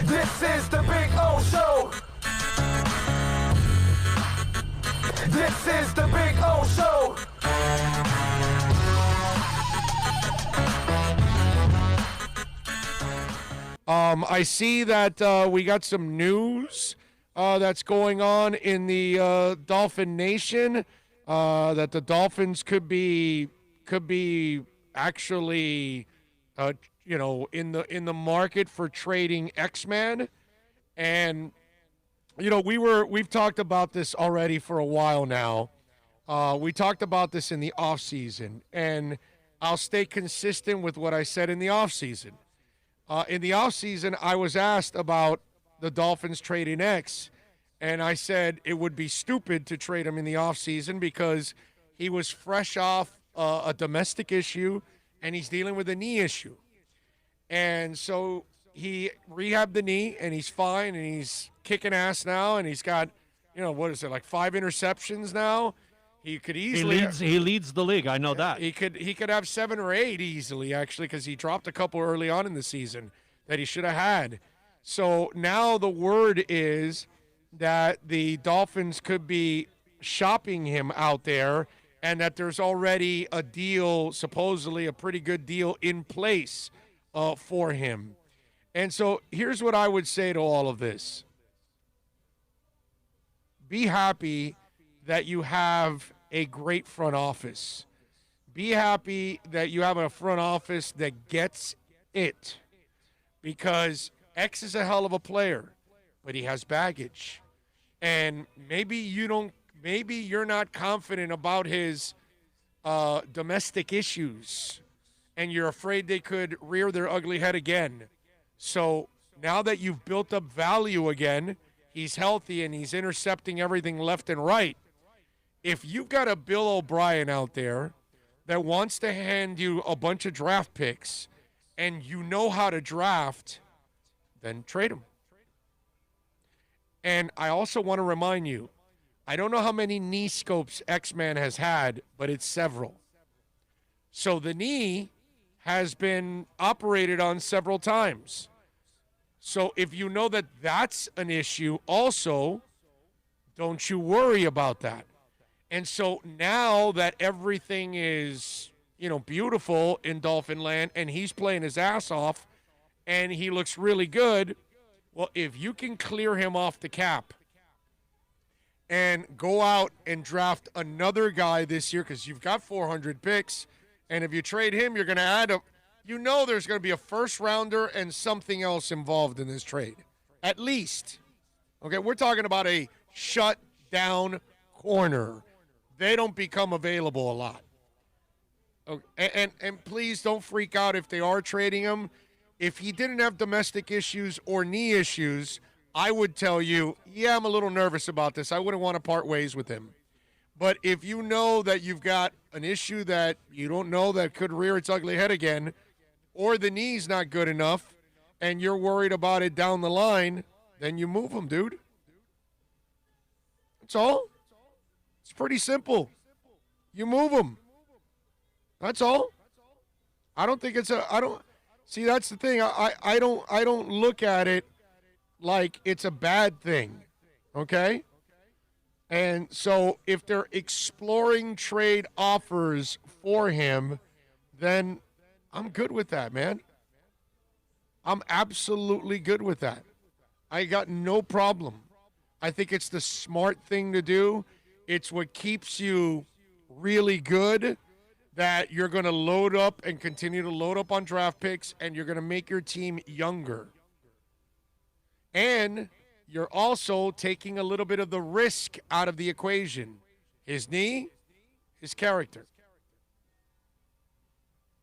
This is the Big O Show. This is the Big O Show. I see that we got some news that's going on in the Dolphin Nation. That the Dolphins could be actually, in the market for trading X-Man, and we've talked about this already for a while now. We talked about this in the offseason, and I'll stay consistent with what I said in the offseason. In the offseason, I was asked about the Dolphins trading X, and I said it would be stupid to trade him in the offseason because he was fresh off a domestic issue, and he's dealing with a knee issue. And so he rehabbed the knee, and he's fine, and he's kicking ass now, and he's got, 5 interceptions now. He could easily he leads the league. I know that. He could have 7 or 8 easily, actually, because he dropped a couple early on in the season that he should have had. So now the word is that the Dolphins could be shopping him out there, and that there's already a deal, supposedly a pretty good deal in place for him. And so here's what I would say to all of this. Be happy that you have a great front office. Be happy that you have a front office that gets it, because X is a hell of a player, but he has baggage. And maybe you're not confident about his domestic issues, and you're afraid they could rear their ugly head again. So now that you've built up value again, he's healthy and he's intercepting everything left and right. If you've got a Bill O'Brien out there that wants to hand you a bunch of draft picks and you know how to draft, then trade him. And I also want to remind you, I don't know how many knee scopes X-Man has had, but it's several. So the knee has been operated on several times. So if you know that that's an issue also, don't you worry about that. And so now that everything is, beautiful in Dolphin Land, and he's playing his ass off, and he looks really good, well, if you can clear him off the cap and go out and draft another guy this year, because you've got 400 picks, and if you trade him, you're going to add there's going to be a first-rounder and something else involved in this trade. At least. Okay, we're talking about a shut-down corner. They don't become available a lot. Okay. And please don't freak out if they are trading him. If he didn't have domestic issues or knee issues, I would tell you, yeah, I'm a little nervous about this. I wouldn't want to part ways with him. But if you know that you've got an issue that you don't know that could rear its ugly head again, or the knee's not good enough, and you're worried about it down the line, then you move him, dude. That's all. It's pretty simple. You move them. That's all. I don't think it's see, that's the thing. I don't look at it like it's a bad thing. Okay? And so if they're exploring trade offers for him, then I'm good with that, man. I'm absolutely good with that. I got no problem. I think it's the smart thing to do. It's what keeps you really good, that you're going to load up and continue to load up on draft picks, and you're going to make your team younger. And you're also taking a little bit of the risk out of the equation. His knee, his character.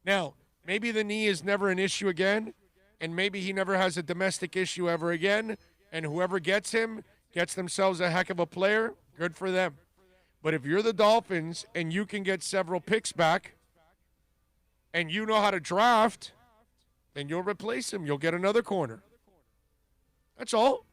Now, maybe the knee is never an issue again, and maybe he never has a domestic issue ever again, and whoever gets him gets themselves a heck of a player. Good for them. But if you're the Dolphins and you can get several picks back and you know how to draft, then you'll replace him. You'll get another corner. That's all.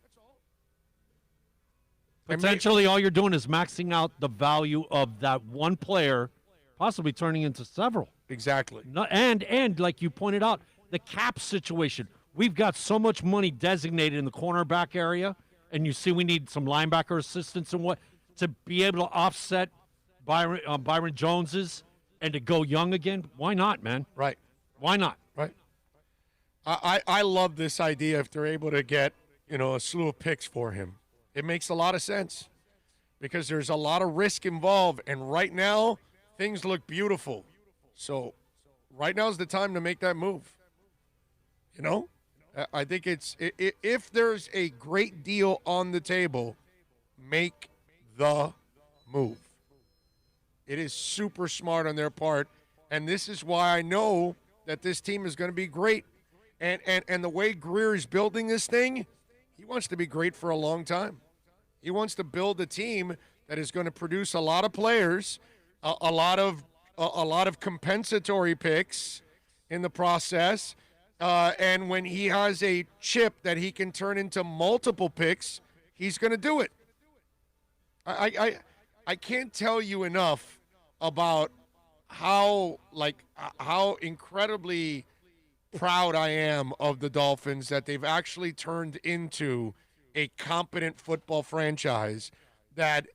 Potentially all you're doing is maxing out the value of that one player, possibly turning into several. Exactly. And like you pointed out, the cap situation. we've got so much money designated in the cornerback area, and you see we need some linebacker assistance and what to be able to offset Byron Jones's and to go young again. Why not, man? Right. Why not? Right. I love this idea if they're able to get, a slew of picks for him. It makes a lot of sense because there's a lot of risk involved, and right now things look beautiful. So right now is the time to make that move. I think if there's a great deal on the table, make the move. It is super smart on their part, and this is why I know that this team is going to be great. And the way Greer is building this thing, he wants to be great for a long time. He wants to build a team that is going to produce a lot of players, a lot of compensatory picks in the process. And when he has a chip that he can turn into multiple picks, he's going to do it. I can't tell you enough about how incredibly proud I am of the Dolphins that they've actually turned into a competent football franchise that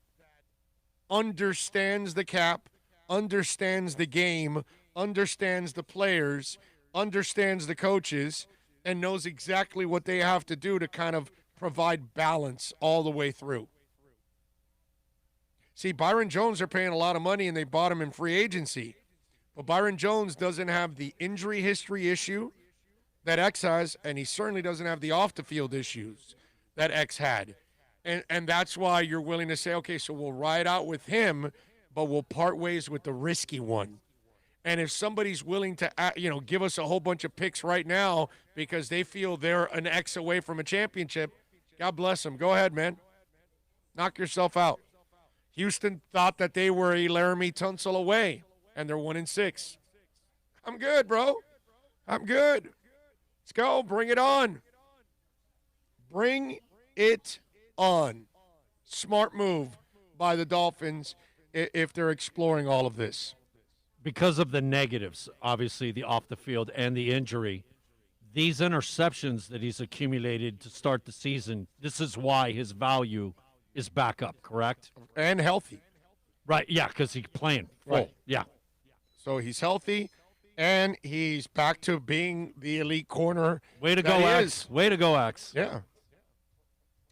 understands the cap, understands the game, understands the players, understands the coaches, and knows exactly what they have to do to kind of provide balance all the way through. See, Byron Jones are paying a lot of money, and they bought him in free agency. But Byron Jones doesn't have the injury history issue that X has, and he certainly doesn't have the off-the-field issues that X had. And that's why you're willing to say, okay, so we'll ride out with him, but we'll part ways with the risky one. And if somebody's willing to, give us a whole bunch of picks right now because they feel they're an X away from a championship, God bless them. Go ahead, man. Knock yourself out. Houston thought that they were a Laramie Tunsil away, and they're 1-6. I'm good, bro. I'm good. Let's go. Bring it on. Bring it on. Smart move by the Dolphins if they're exploring all of this. Because of the negatives, obviously, the off the field and the injury, these interceptions that he's accumulated to start the season, this is why his value is back up, correct? And healthy. Right, yeah, because he's playing full. Right. Yeah. So he's healthy, and he's back to being the elite corner. Way to go, X. Way to go, X. Yeah.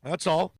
That's all.